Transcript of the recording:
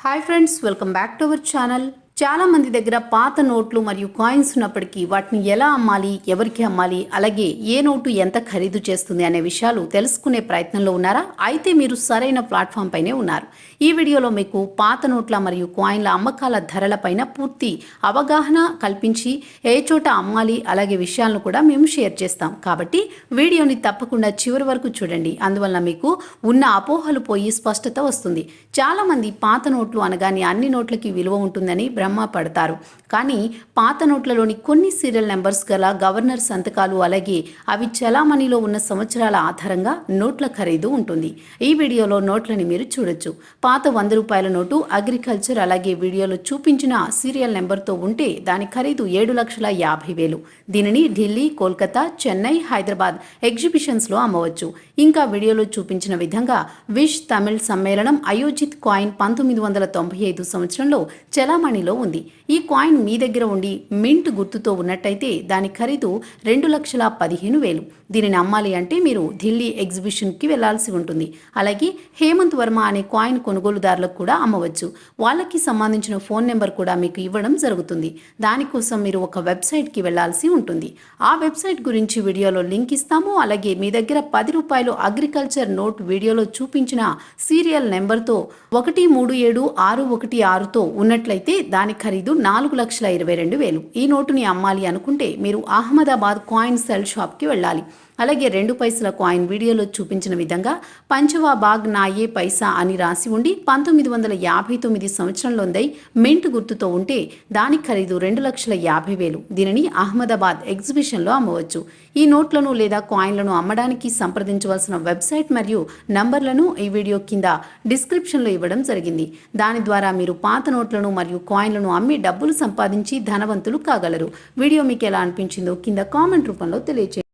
Hi friends, welcome back to our channel. చాలా మంది దగ్గర పాత నోట్లు మరియు కాయిన్స్ ఉన్నప్పటికీ వాటిని ఎలా అమ్మాలి, ఎవరికి అమ్మాలి, అలాగే ఏ నోటు ఎంత ఖరీదు చేస్తుంది అనే విషయాలు తెలుసుకునే ప్రయత్నంలో ఉన్నారా? అయితే మీరు సరైన ప్లాట్ఫామ్ పైనే ఉన్నారు. ఈ వీడియోలో మీకు పాత నోట్ల మరియు కాయిన్ల అమ్మకాల ధరలపైన పూర్తి అవగాహన కల్పించి ఏ చోట అమ్మాలి అలాగే విషయాలను కూడా మేము షేర్ చేస్తాం. కాబట్టి వీడియోని తప్పకుండా చివరి వరకు చూడండి. అందువల్ల మీకు ఉన్న అపోహలు పోయి స్పష్టత వస్తుంది. చాలా మంది పాత నోట్లు అనగానే అన్ని నోట్లకి విలువ ఉంటుందని భ్రమ పడతారు. కానీ పాత నోట్లలోని కొన్ని సీరియల్ నెంబర్స్ గల గవర్నర్ సంతకాలు అలాగే అవి చలామణిలో ఉన్న సంవత్సరాల ఆధారంగా నోట్ల ఖరీదు ఉంటుంది. ఈ వీడియోలో నోట్లని మీరు చూడొచ్చు. పాత 100 రూపాయల నోటు అగ్రికల్చర్ అలాగే వీడియోలో చూపించిన సీరియల్ నెంబర్తో ఉంటే దాని ఖరీదు 7,50,000. దీనిని ఢిల్లీ, కోల్కతా, చెన్నై, హైదరాబాద్ ఎగ్జిబిషన్స్లో అమ్మవచ్చు. ఇంకా వీడియోలో చూపించిన విధంగా విష్ తమిళ్ సమ్మేళనం అయోజిత్ కాయిన్ 1995 సంవత్సరంలో చలామణిలో ఉంది. ఈ కాయిన్ మీ దగ్గర ఉండి మింట్ గుర్తుతో ఉన్నట్టయితే దాని ఖరీదు 2,15,000. దీనిని అమ్మాలి అంటే మీరు ఢిల్లీ ఎగ్జిబిషన్కి వెళ్లాల్సి ఉంటుంది. అలాగే హేమంత్ వర్మ అనే కాయిన్ కొనుగోలుదారులకు కూడా అమ్మవచ్చు. వాళ్ళకి సంబంధించిన ఫోన్ నెంబర్ కూడా మీకు ఇవ్వడం జరుగుతుంది. దానికోసం మీరు ఒక వెబ్సైట్కి వెళ్లాల్సి ఉంటుంది. ఆ వెబ్సైట్ గురించి వీడియోలో లింక్ ఇస్తాము. అలాగే మీ దగ్గర 10 రూపాయలు అగ్రికల్చర్ నోట్ వీడియోలో చూపించిన సీరియల్ నెంబర్తో 137616తో ఉన్నట్లయితే దాని ఖరీదు 4,22,000. ఈ నోటుని అమ్మాలి అనుకుంటే మీరు అహ్మదాబాద్ కాయిన్ సెల్ షాప్కి వెళ్ళాలి. అలాగే 2 పైసల కాయిన్ వీడియోలో చూపించిన విధంగా పంచవా బాగ్ నాయే పైసా అని రాసి ఉండి 1959 సంవత్సరంలోందై మింట్ గుర్తుతో ఉంటే దాని ఖరీదు 2,50,000. దీనిని అహ్మదాబాద్ ఎగ్జిబిషన్లో అమ్మవచ్చు. ఈ నోట్లను లేదా కాయిన్లను అమ్మడానికి సంప్రదించవలసిన వెబ్సైట్ మరియు నంబర్లను ఈ వీడియో కింద డిస్క్రిప్షన్లో ఇవ్వడం జరిగింది. దాని ద్వారా మీరు పాత నోట్లను మరియు కాయిన్లను అమ్మి డబ్బులు సంపాదించి ధనవంతులు కాగలరు. వీడియో మీకు ఎలా అనిపించిందో కింద కామెంట్ రూపంలో తెలియజేయండి.